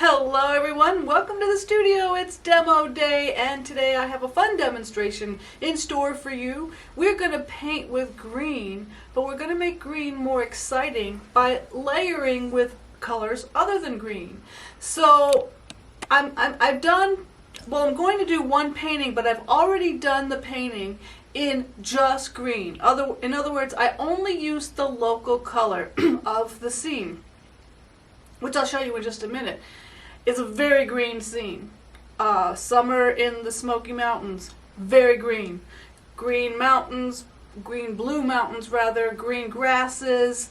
Hello everyone, welcome to the studio. It's demo day and today I have a fun demonstration in store for you. We're going to paint with green, but we're going to make green more exciting by layering with colors other than green. So I'm going to do one painting, but I've already done the painting in just green. In other words, I only used the local color of the scene, which I'll show you in just a minute. It's a very green scene. Summer in the Smoky Mountains, very green. Green mountains, blue mountains rather, green grasses,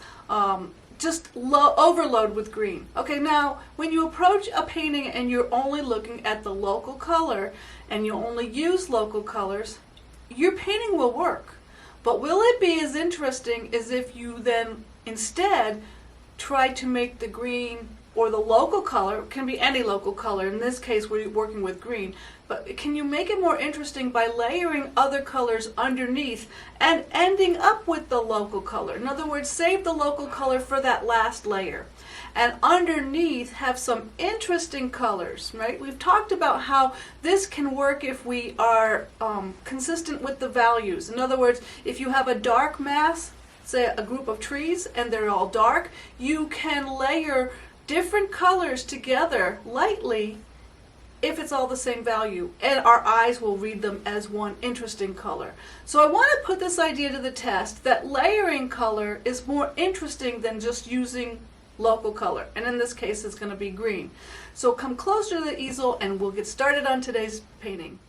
just overload with green. Okay, now when you approach a painting and you're only looking at the local color and you only use local colors, your painting will work. But will it be as interesting as if you then instead try to make the green or the local color, can be any local color, in this case we're working with green, but can you make it more interesting by layering other colors underneath and ending up with the local color? In other words, save the local color for that last layer. And underneath have some interesting colors, right? We've talked about how this can work if we are consistent with the values. In other words, if you have a dark mass, say a group of trees, and they're all dark, you can layer different colors together lightly if it's all the same value, and our eyes will read them as one interesting color. So I want to put this idea to the test that layering color is more interesting than just using local color, and in this case it's going to be green. So come closer to the easel and we'll get started on today's painting.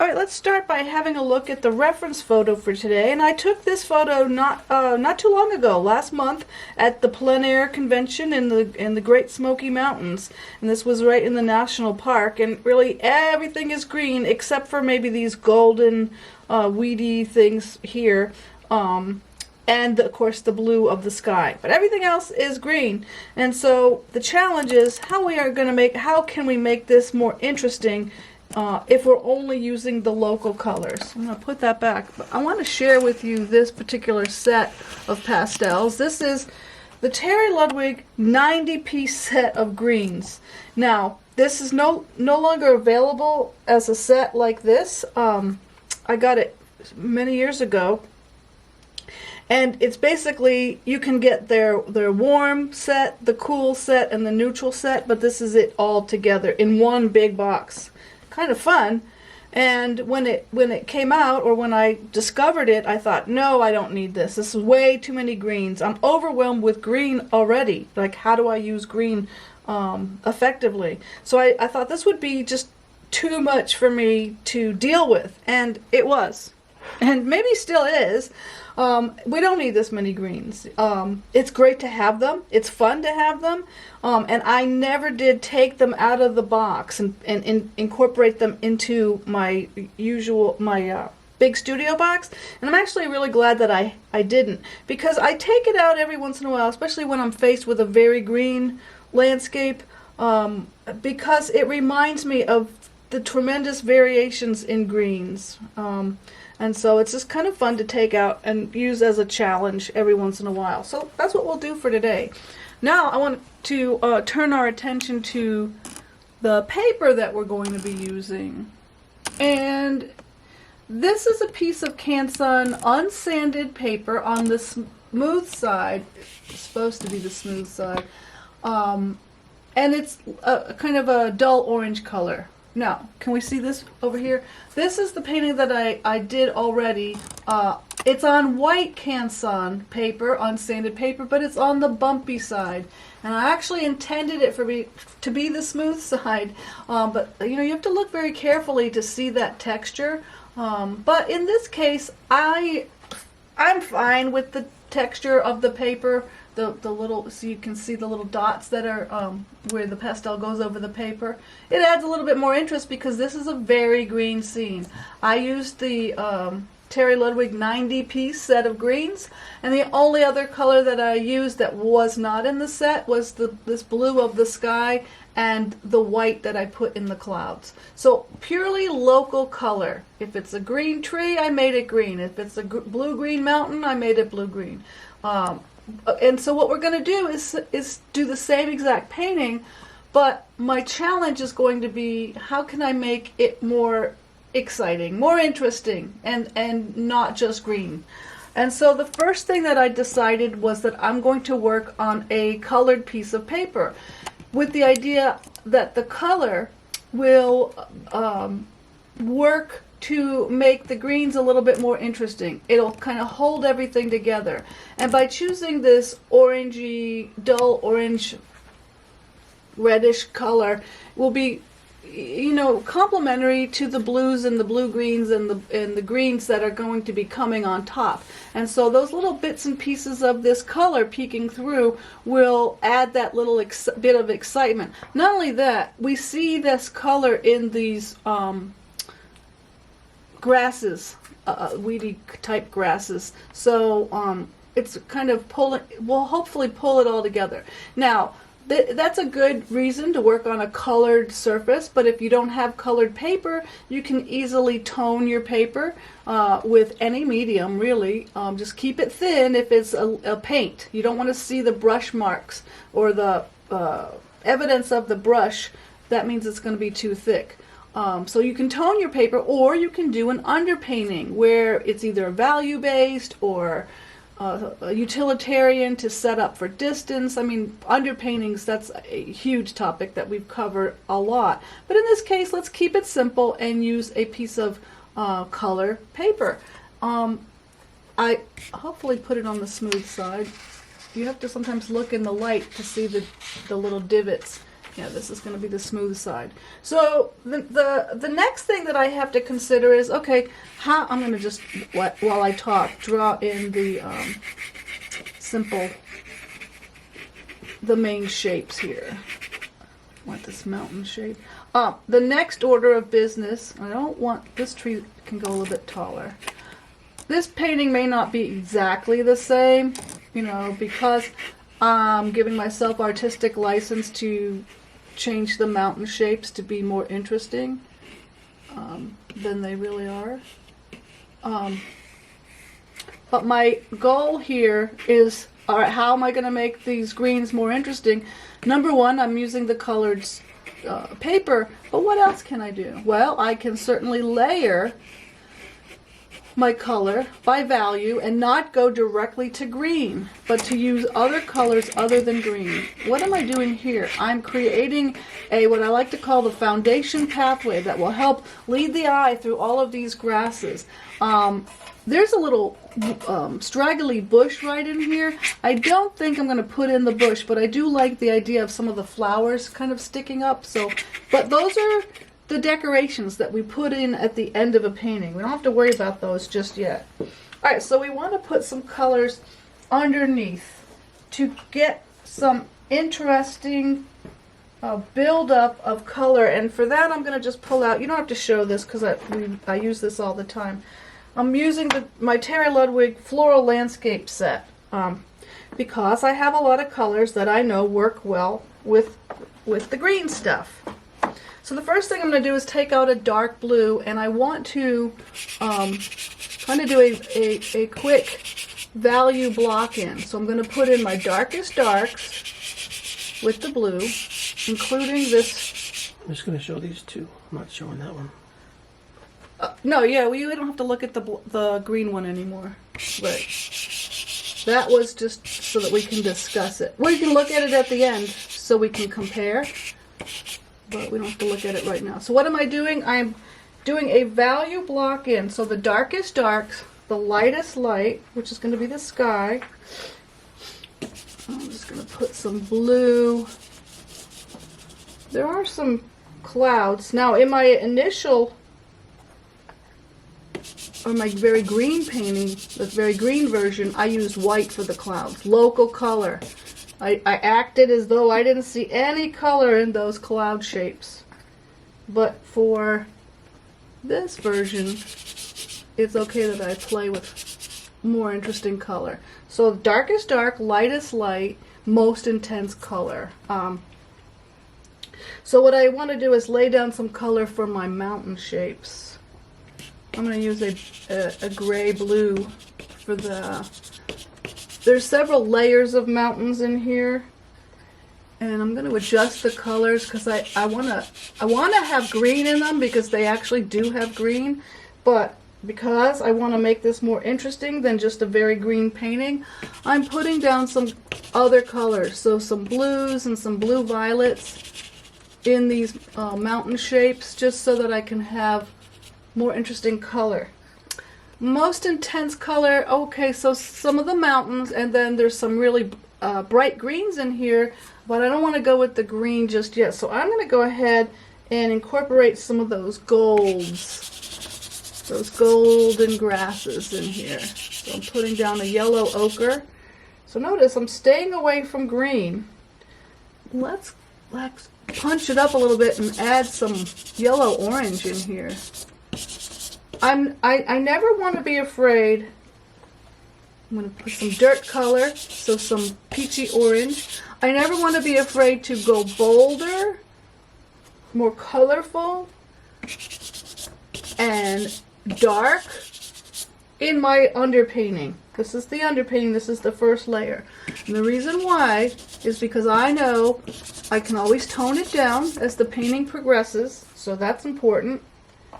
Alright, let's start by having a look at the reference photo for today. And I took this photo not too long ago, last month, at the plein air convention in the Great Smoky Mountains. And this was right in the national park. And really everything is green except for maybe these golden weedy things here. And of course the blue of the sky. But everything else is green. And so the challenge is how can we make this more interesting if we're only using the local colors. I'm going to put that back, but I want to share with you this particular set of pastels. This is the Terry Ludwig 90-piece set of greens. Now, this is no longer available as a set like this. I got it many years ago. And it's basically, you can get their warm set, the cool set, and the neutral set, but this is it all together in one big box. Kind of fun. And when it came out, or when I discovered it, I thought, no, I don't need this. This is way too many greens. I'm overwhelmed with green already. Like, how do I use green effectively? So I thought this would be just too much for me to deal with, and it was. And maybe still is. We don't need this many greens. It's great to have them. It's fun to have them. And I never did take them out of the box and incorporate them into my big studio box. And I'm actually really glad that I didn't, because I take it out every once in a while, especially when I'm faced with a very green landscape, because it reminds me of the tremendous variations in greens. And so it's just kind of fun to take out and use as a challenge every once in a while. So that's what we'll do for today. Now I want to turn our attention to the paper that we're going to be using. And this is a piece of Canson unsanded paper on the smooth side. It's supposed to be the smooth side. And it's a kind of a dull orange color. Now, can we see this over here? This is the painting that I did already. It's on white Canson paper, on sanded paper, but it's on the bumpy side. And I actually intended it to be the smooth side, but you have to look very carefully to see that texture. But in this case, I'm fine with the texture of the paper. The little, so you can see the little dots that are where the pastel goes over the paper. It adds a little bit more interest because this is a very green scene. I used the Terry Ludwig 90-piece set of greens, and the only other color that I used that was not in the set was this blue of the sky and the white that I put in the clouds. So purely local color. If it's a green tree, I made it green. If it's a blue-green mountain, I made it blue-green. And so what we're going to do is do the same exact painting, But my challenge is going to be, how can I make it more exciting, more interesting, and not just green? And so the first thing that I decided was that I'm going to work on a colored piece of paper with the idea that the color will work to make the greens a little bit more interesting. It'll kind of hold everything together. And by choosing this orangey, dull orange, reddish color, will be, you know, complementary to the blues and the blue greens and the greens that are going to be coming on top. And so those little bits and pieces of this color peeking through will add that little bit of excitement. Not only that, we see this color in these grasses, weedy type grasses. So it's kind of pulling, we'll hopefully pull it all together. Now, that's a good reason to work on a colored surface, but if you don't have colored paper, you can easily tone your paper with any medium, really. Just keep it thin if it's a paint. You don't want to see the brush marks or the evidence of the brush. That means it's going to be too thick. So you can tone your paper, or you can do an underpainting where it's either value-based or a utilitarian to set up for distance. I mean, underpaintings, that's a huge topic that we've covered a lot. But in this case, let's keep it simple and use a piece of color paper. I hopefully put it on the smooth side. You have to sometimes look in the light to see the little divots. Yeah, this is going to be the smooth side. So the next thing that I have to consider is, okay, how I'm going to just, while I talk, draw in the the main shapes here. I want this mountain shape. The next order of business, I don't want, this tree can go a little bit taller. This painting may not be exactly the same, you know, because I'm giving myself artistic license to change the mountain shapes to be more interesting than they really are. But my goal here is, all right, how am I going to make these greens more interesting? Number one, I'm using the colored paper, but what else can I do? Well, I can certainly layer my color by value and not go directly to green, but to use other colors other than green. What am I doing here? I'm creating what I like to call the foundation pathway that will help lead the eye through all of these grasses. There's a little straggly bush right in here. I don't think I'm going to put in the bush, but I do like the idea of some of the flowers kind of sticking up. So, but those are the decorations that we put in at the end of a painting. We don't have to worry about those just yet. Alright, so we want to put some colors underneath to get some interesting build-up of color. And for that, I'm going to just pull out, you don't have to show this because I use this all the time. I'm using my Terry Ludwig Floral Landscape set because I have a lot of colors that I know work well with the green stuff. So the first thing I'm going to do is take out a dark blue, and I want to kind of do a quick value block in. So I'm going to put in my darkest darks with the blue, including this. I'm just going to show these two. I'm not showing that one. No, yeah, we don't have to look at the green one anymore. But that was just so that we can discuss it. We can look at it at the end so we can compare. But we don't have to look at it right now. So what am I doing? I'm doing a value block in. So the darkest darks, the lightest light, which is going to be the sky. I'm just going to put some blue. There are some clouds. Now in my initial, or my very green painting, the very green version, I used white for the clouds. Local color. I acted as though I didn't see any color in those cloud shapes. But for this version, it's okay that I play with more interesting color. So darkest dark, lightest light, most intense color. So what I want to do is lay down some color for my mountain shapes. I'm going to use a gray blue for the... There's several layers of mountains in here, And I'm going to adjust the colors because I want to have green in them because they actually do have green. But because I want to make this more interesting than just a very green painting, I'm putting down some other colors. So some blues and some blue violets in these mountain shapes, just so that I can have more interesting color. Most intense color, okay, so some of the mountains, and then there's some really bright greens in here, but I don't want to go with the green just yet. So I'm going to go ahead and incorporate some of those golds, those golden grasses in here. So I'm putting down a yellow ochre. So notice I'm staying away from green. Let's punch it up a little bit and add some yellow orange in here. I never want to be afraid. I'm going to put some dirt color, so some peachy orange. I never want to be afraid to go bolder, more colorful, and dark in my underpainting. This is the underpainting, this is the first layer. And the reason why is because I know I can always tone it down as the painting progresses, so that's important.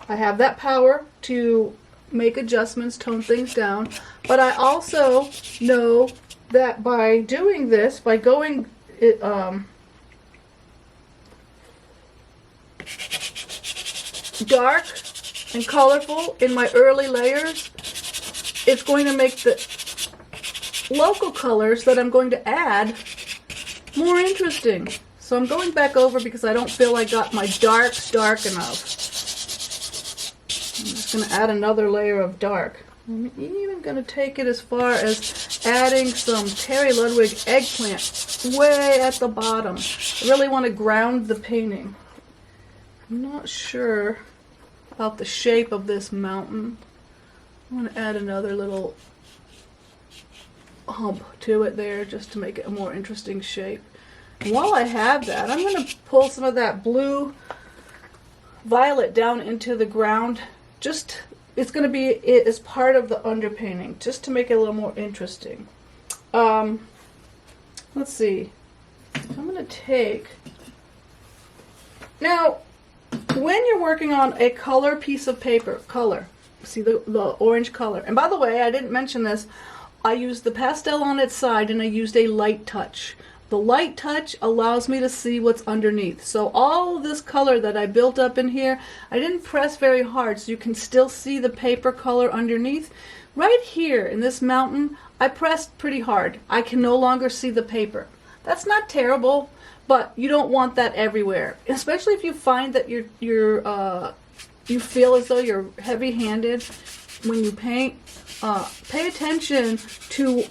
I have that power to make adjustments, tone things down, but I also know that by doing this, by going dark and colorful in my early layers, it's going to make the local colors that I'm going to add more interesting. So I'm going back over because I don't feel I got my darks dark enough. I'm just going to add another layer of dark. I'm even going to take it as far as adding some Terry Ludwig eggplant way at the bottom. I really want to ground the painting. I'm not sure about the shape of this mountain. I'm going to add another little hump to it there just to make it a more interesting shape. And while I have that, I'm going to pull some of that blue violet down into the ground. Just, it's going to be it as part of the underpainting, just to make it a little more interesting. Let's see. I'm going to take... Now, when you're working on a color piece of paper, see the orange color. And by the way, I didn't mention this. I used the pastel on its side and I used a light touch. The light touch allows me to see what's underneath. So all of this color that I built up in here, I didn't press very hard, so you can still see the paper color underneath. Right here in this mountain, I pressed pretty hard. I can no longer see the paper. That's not terrible, but you don't want that everywhere. Especially if you find that you feel as though you're heavy-handed when you paint. Pay attention to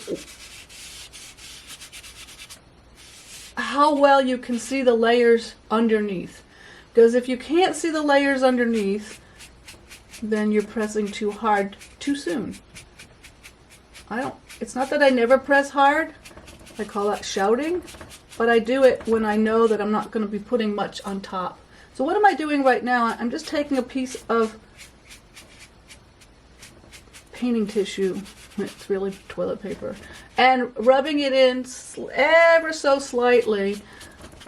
how well you can see the layers underneath. Because if you can't see the layers underneath, then you're pressing too hard too soon. It's not that I never press hard. I call that shouting. But I do it when I know that I'm not going to be putting much on top. So what am I doing right now? I'm just taking a piece of painting tissue, it's really toilet paper, and rubbing it in ever so slightly.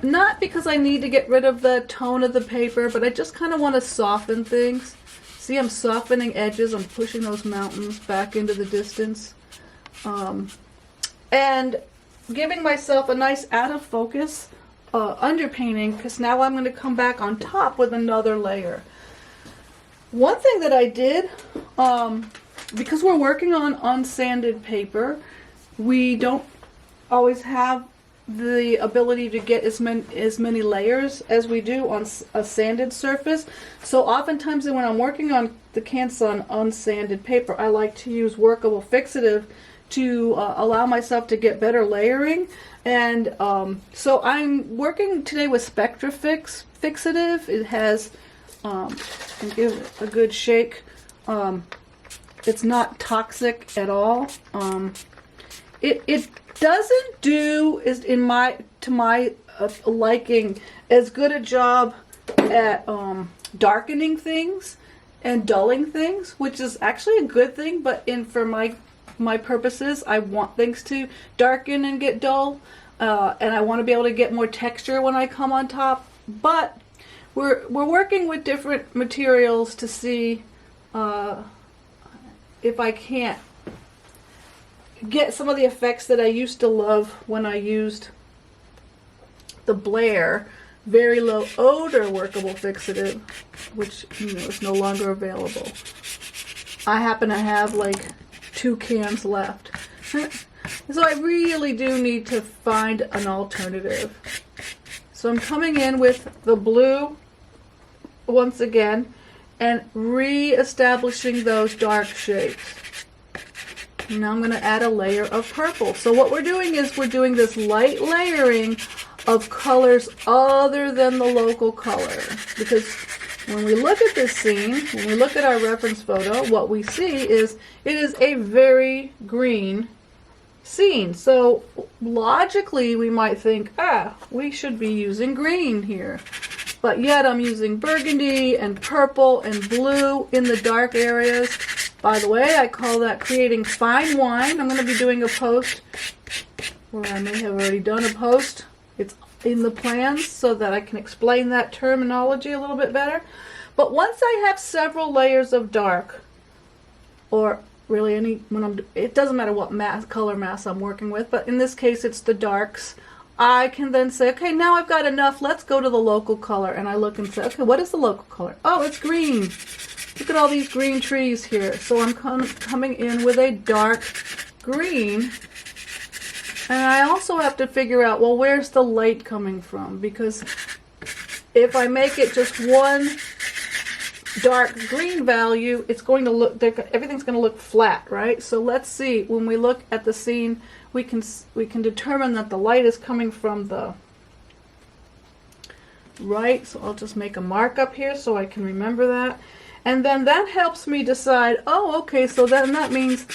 Not because I need to get rid of the tone of the paper, but I just kind of want to soften things. See, I'm softening edges, I'm pushing those mountains back into the distance. And giving myself a nice out of focus underpainting, because now I'm going to come back on top with another layer. One thing that I did, because we're working on unsanded paper, we don't always have the ability to get as many layers as we do on a sanded surface. So oftentimes when I'm working on the cans on unsanded paper, I like to use workable fixative to allow myself to get better layering. And so I'm working today with Spectra Fixative. It has, can give it a good shake. It's not toxic at all. It doesn't do, to my liking, as good a job at darkening things and dulling things, which is actually a good thing. But for my my purposes. I want things to darken and get dull, and I want to be able to get more texture when I come on top. But we're working with different materials to see if I can't get some of the effects that I used to love when I used the Blair very low odor workable fixative, which is no longer available. I happen to have like 2 cans left. So I really do need to find an alternative. So I'm coming in with the blue once again and re-establishing those dark shapes. Now I'm going to add a layer of purple. So what we're doing is we're doing this light layering of colors other than the local color. Because when we look at this scene, when we look at our reference photo, what we see is it is a very green scene. So logically we might think, we should be using green here. But yet I'm using burgundy and purple and blue in the dark areas. By the way, I call that creating fine wine. I'm going to be doing a post, or I may have already done a post. It's in the plans so that I can explain that terminology a little bit better. But once I have several layers of dark, or really it doesn't matter what color mass I'm working with, but in this case it's the darks, I can then say, okay, now I've got enough, let's go to the local color. And I look and say, okay, what is the local color? Oh, it's green. Look at all these green trees here. So I'm coming in with a dark green. And I also have to figure out, well, where's the light coming from? Because if I make it just one dark green value, it's going to look, everything's going to look flat, right? So let's see, when we look at the scene, we can determine that the light is coming from the right. So I'll just make a mark up here so I can remember that. And then that helps me decide, oh, okay, so then that means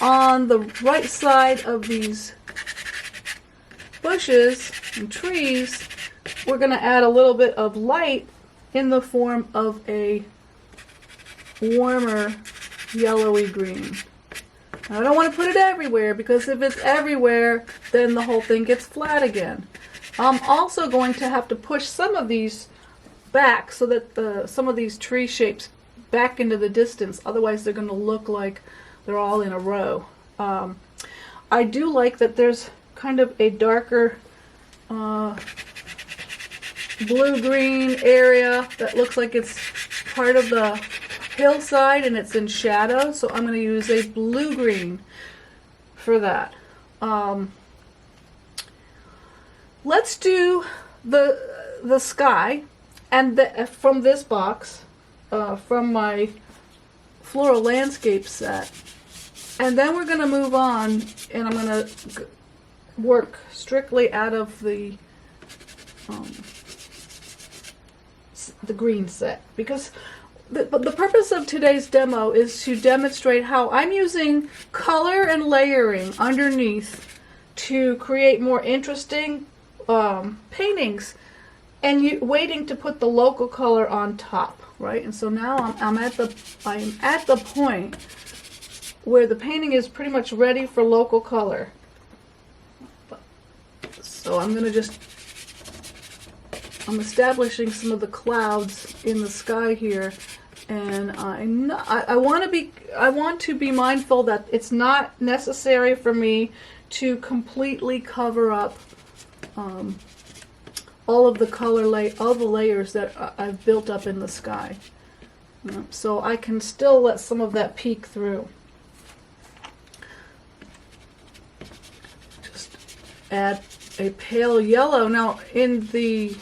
on the right side of these bushes and trees, we're going to add a little bit of light in the form of a warmer yellowy green. I don't want to put it everywhere, because if it's everywhere, then the whole thing gets flat again. I'm also going to have to push some of these back so that some of these tree shapes back into the distance. Otherwise, they're going to look like they're all in a row. I do like that there's kind of a darker blue-green area that looks like it's part of the hillside and it's in shadow, so I'm going to use a blue-green for that. Let's do the sky, and from this box, from my floral landscape set, and then we're going to move on, and I'm going to work strictly out of the green set, because the purpose of today's demo is to demonstrate how I'm using color and layering underneath to create more interesting paintings, and waiting to put the local color on top, right? And so now I'm at the point where the painting is pretty much ready for local color. So I'm establishing some of the clouds in the sky here, and I want to be mindful that it's not necessary for me to completely cover up all of the all the layers that I've built up in the sky. So I can still let some of that peek through. Just add a pale yellow. Now in the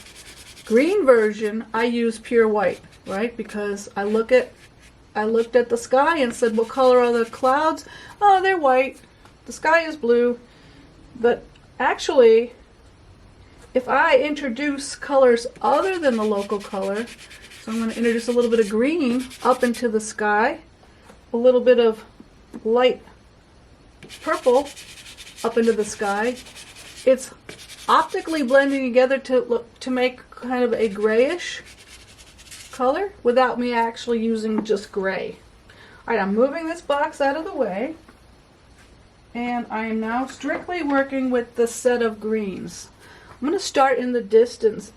green version, I use pure white, right? Because I looked at the sky and said, what color are the clouds? Oh, they're white. The sky is blue. But actually, if I introduce colors other than the local color, so I'm going to introduce a little bit of green up into the sky, a little bit of light purple up into the sky, it's optically blending together to make kind of a grayish color without me actually using just gray. Alright, I'm moving this box out of the way. And I am now strictly working with the set of greens. I'm going to start in the distance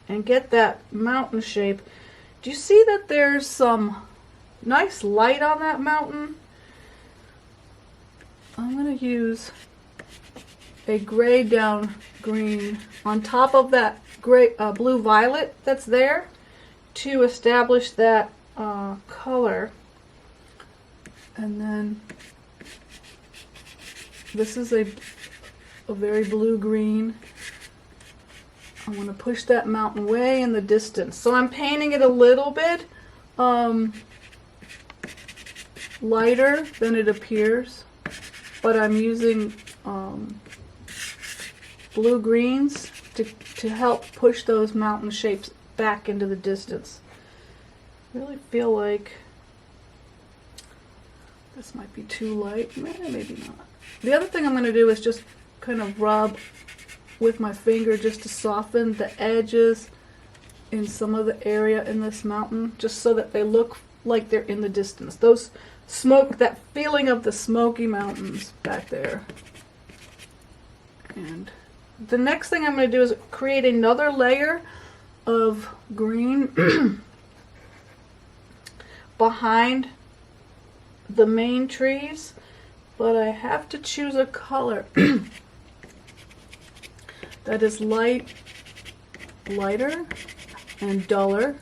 and get that mountain shape. Do you see that there's some nice light on that mountain? I'm going to use a gray down green on top of that gray blue violet that's there to establish that color. And then this is a very blue green. I want to push that mountain way in the distance. So I'm painting it a little bit lighter than it appears, but I'm using blue greens to help push those mountain shapes back into the distance. I really feel like this might be too light. Maybe not. The other thing I'm going to do is just kind of rub with my finger just to soften the edges in some of the area in this mountain, just so that they look like they're in the distance. Those smoke, that feeling of the Smoky Mountains back there. And the next thing I'm going to do is create another layer of green behind the main trees, but I have to choose a color that is lighter and duller.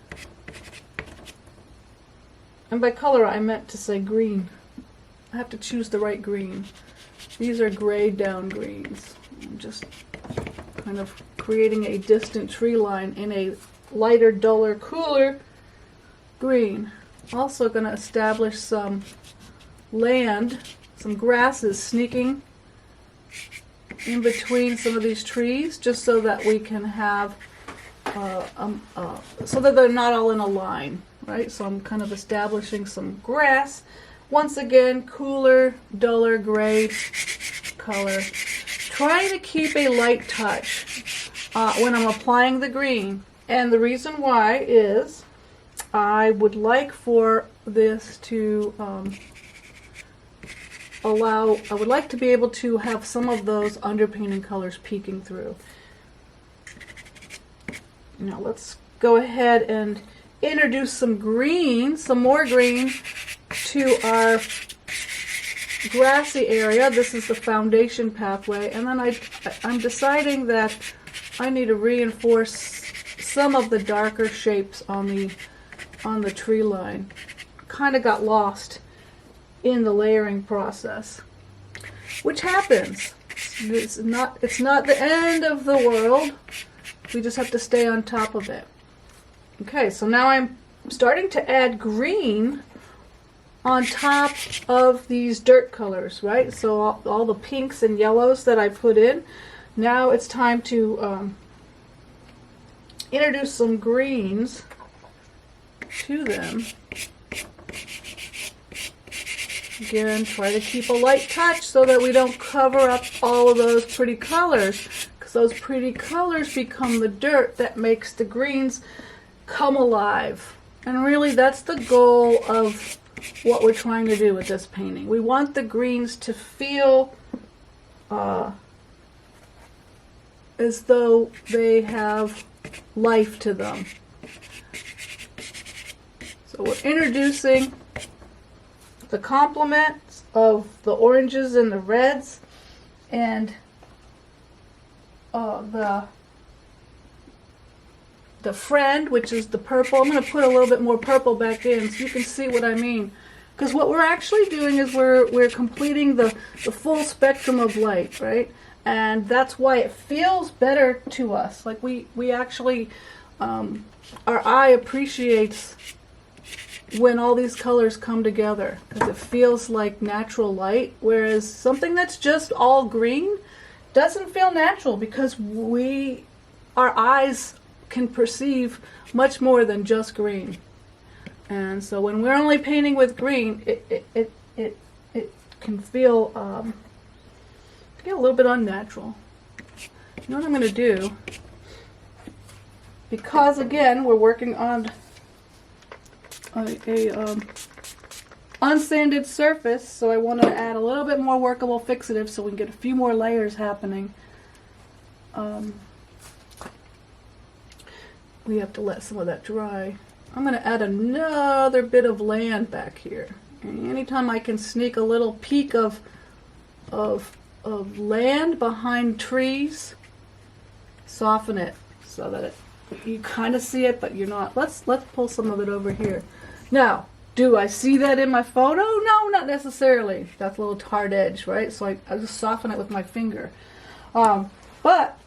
And by color I meant to say green. I have to choose the right green. These are grayed down greens. I'm just kind of creating a distant tree line in a lighter, duller, cooler green. Also going to establish some land, some grasses sneaking in between some of these trees, just so that we can have so that they're not all in a line, right? So I'm kind of establishing some grass. Once again, cooler, duller gray color. Trying to keep a light touch when I'm applying the green. And the reason why is I would like for this to I would like to be able to have some of those underpainting colors peeking through. Now let's go ahead and introduce some green, some more green to our grassy area. This is the foundation pathway, and then I'm deciding that I need to reinforce some of the darker shapes on the tree line. Kind of got lost in the layering process, which happens. It's not the end of the world. We just have to stay on top of it. Okay, so now I'm starting to add green on top of these dirt colors, right? So all the pinks and yellows that I put in. Now it's time to introduce some greens to them. Again, try to keep a light touch so that we don't cover up all of those pretty colors, because those pretty colors become the dirt that makes the greens come alive. And really that's the goal of what we're trying to do with this painting. We want the greens to feel as though they have life to them. So we're introducing the complements of the oranges and the reds, and the friend, which is the purple. I'm going to put a little bit more purple back in so you can see what I mean. Because what we're actually doing is we're completing the full spectrum of light, right? And that's why it feels better to us. Like we actually, our eye appreciates when all these colors come together, because it feels like natural light, whereas something that's just all green doesn't feel natural, because our eyes can perceive much more than just green. And so when we're only painting with green, it can feel a little bit unnatural. You know what I'm going to do? Because again, we're working on a unsanded surface, so I want to add a little bit more workable fixative so we can get a few more layers happening. We have to let some of that dry. I'm going to add another bit of land back here. And anytime I can sneak a little peek of land behind trees, soften it so that you kind of see it, but you're not. Let's pull some of it over here. Now, do I see that in my photo? No, not necessarily. That's a little hard edge, right? So I just soften it with my finger. But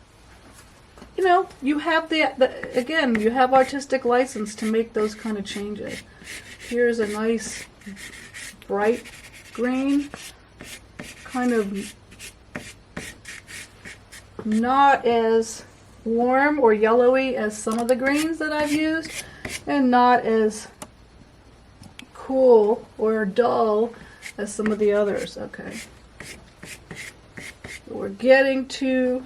you know, you have again, you have artistic license to make those kind of changes. Here's a nice bright green, kind of not as warm or yellowy as some of the greens that I've used, and not as cool or dull as some of the others. Okay, so we're getting to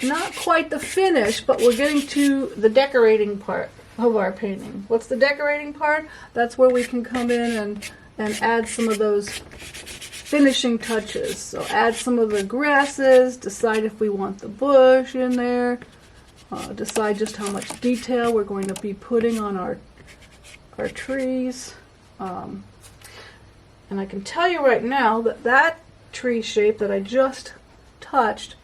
not quite the finish, but we're getting to the decorating part of our painting. What's the decorating part? That's where we can come in and add some of those finishing touches. So add some of the grasses, decide if we want the bush in there, decide just how much detail we're going to be putting on our trees. And I can tell you right now that that tree shape that I just touched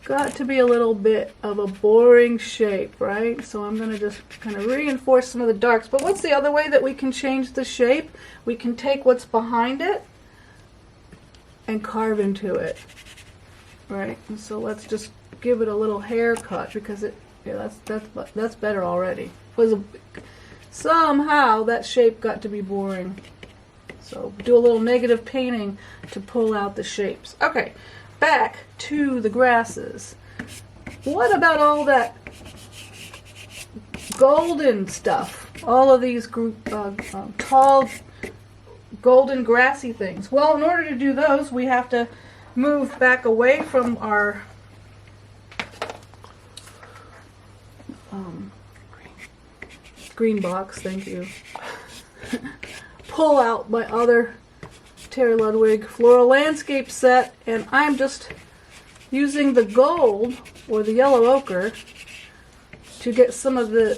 got to be a little bit of a boring shape, right? So I'm going to just kind of reinforce some of the darks. But what's the other way that we can change the shape? We can take what's behind it and carve into it, right? And so let's just give it a little haircut because that's better already. Somehow that shape got to be boring. So do a little negative painting to pull out the shapes. Okay. Back to the grasses. What about all that golden stuff? All of these tall, golden, grassy things. Well, in order to do those, we have to move back away from our green box. Thank you. Pull out my other Terry Ludwig Floral Landscape set, and I'm just using the gold or the yellow ochre to get some of the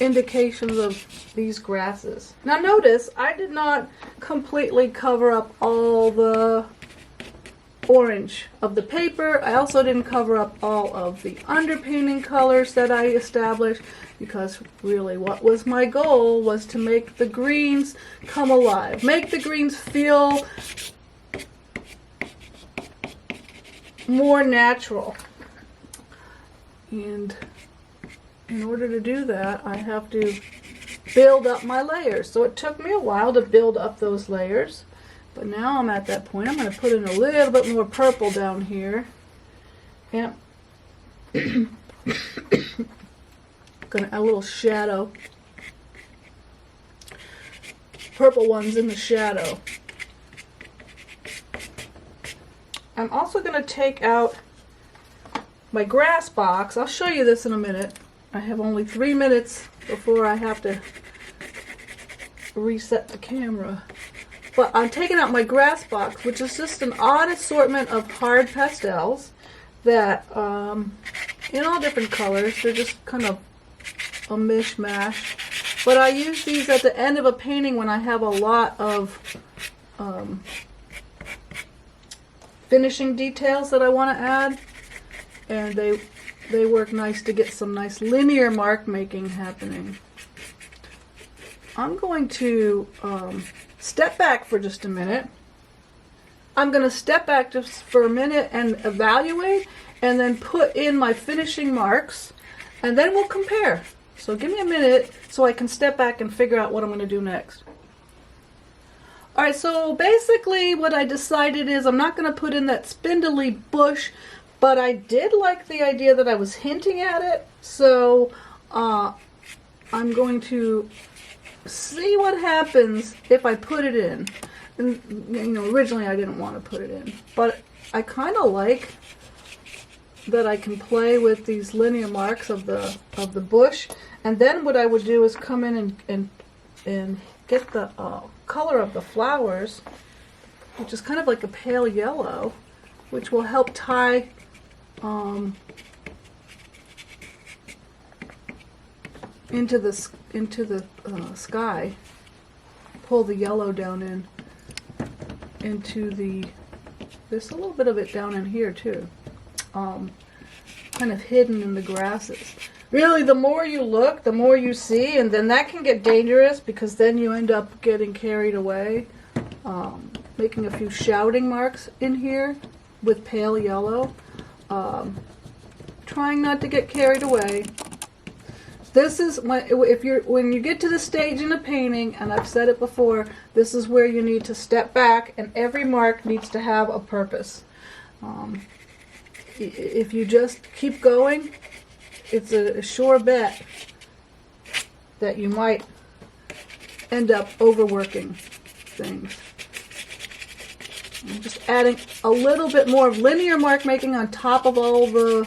indications of these grasses. Now notice I did not completely cover up all the orange of the paper. I also didn't cover up all of the underpainting colors that I established, because really what was my goal was to make the greens come alive, make the greens feel more natural. And in order to do that, I have to build up my layers. So it took me a while to build up those layers, but now I'm at that point. I'm going to put in a little bit more purple down here, and gonna add a little shadow. Purple ones in the shadow. I'm also gonna take out my grass box. I'll show you this in a minute. I have only 3 minutes before I have to reset the camera. But I'm taking out my grass box, which is just an odd assortment of hard pastels that in all different colors. They're just kind of a mishmash, but I use these at the end of a painting when I have a lot of finishing details that I want to add, and they work nice to get some nice linear mark making happening. I'm going to step back for just a minute. I'm going to step back just for a minute and evaluate, and then put in my finishing marks, and then we'll compare. So give me a minute so I can step back and figure out what I'm going to do next. Alright, so basically what I decided is I'm not going to put in that spindly bush, but I did like the idea that I was hinting at it. So I'm going to see what happens if I put it in. And, you know, originally I didn't want to put it in, but I kind of like that I can play with these linear marks of the bush. And then what I would do is come in and and get the color of the flowers, which is kind of like a pale yellow, which will help tie into the sky. Pull the yellow down into there's a little bit of it down in here too, kind of hidden in the grasses. Really, the more you look, the more you see, and then that can get dangerous because then you end up getting carried away. Making a few shouting marks in here with pale yellow. Trying not to get carried away. This is when you get to the stage in a painting, and I've said it before, this is where you need to step back, and every mark needs to have a purpose. If you just keep going, it's a sure bet that you might end up overworking things. I'm just adding a little bit more of linear mark making on top of all the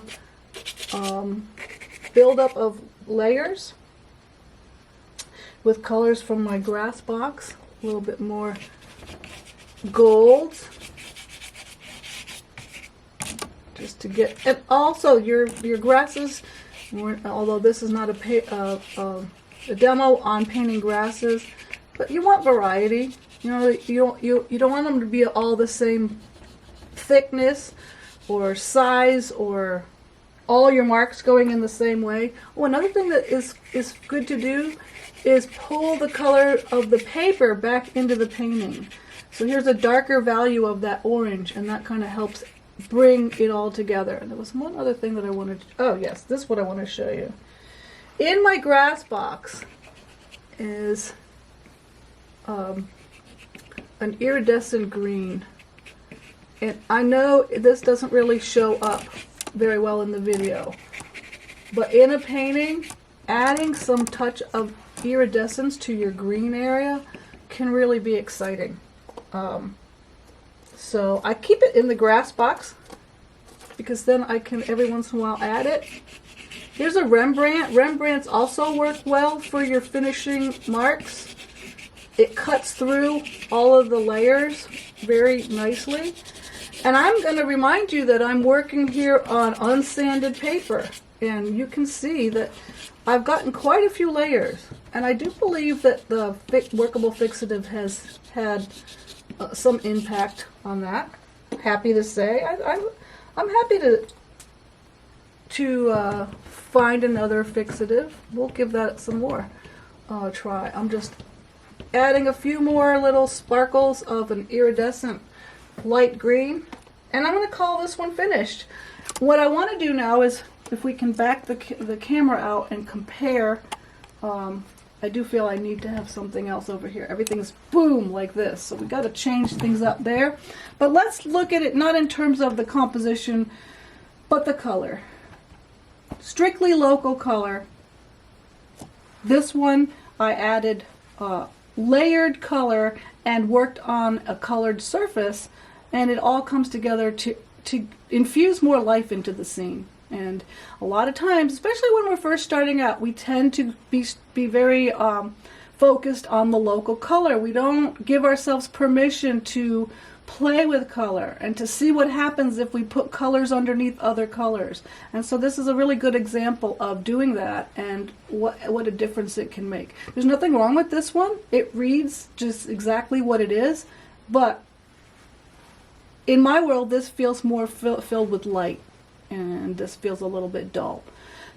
buildup of layers with colors from my grass box. A little bit more gold, just to get, and also your grasses. Although this is not a demo on painting grasses, but you want variety. You know, you don't want them to be all the same thickness or size, or all your marks going in the same way. Oh, another thing that is good to do is pull the color of the paper back into the painting. So here's a darker value of that orange, and that kind of helps bring it all together. And there was one other thing that I wanted to, oh yes, this is what I want to show you. In my grass box is an iridescent green. And I know this doesn't really show up very well in the video, but in a painting, adding some touch of iridescence to your green area can really be exciting. So I keep it in the grass box because then I can every once in a while add it. Here's a Rembrandt. Rembrandts also work well for your finishing marks. It cuts through all of the layers very nicely. And I'm going to remind you that I'm working here on unsanded paper. And you can see that I've gotten quite a few layers. And I do believe that the workable fixative has had some impact on that. Happy to say. I'm happy to find another fixative. We'll give that some more try. I'm just adding a few more little sparkles of an iridescent light green, and I'm going to call this one finished. What I want to do now is, if we can back the camera out and compare, I do feel I need to have something else over here. Everything's boom like this, so we got to change things up there. But let's look at it not in terms of the composition, but the color. Strictly local color. This one I added layered color and worked on a colored surface, and it all comes together to infuse more life into the scene. And a lot of times, especially when we're first starting out, we tend to be very focused on the local color. We don't give ourselves permission to play with color and to see what happens if we put colors underneath other colors. And so this is a really good example of doing that, and what a difference it can make. There's nothing wrong with this one. It reads just exactly what it is, but in my world, this feels more filled with light, and this feels a little bit dull.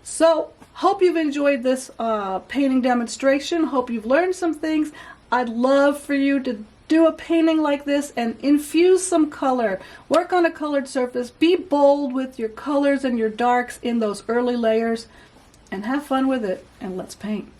So, hope you've enjoyed this painting demonstration. Hope you've learned some things. I'd love for you to do a painting like this and infuse some color. Work on a colored surface. Be bold with your colors and your darks in those early layers, and have fun with it, and let's paint.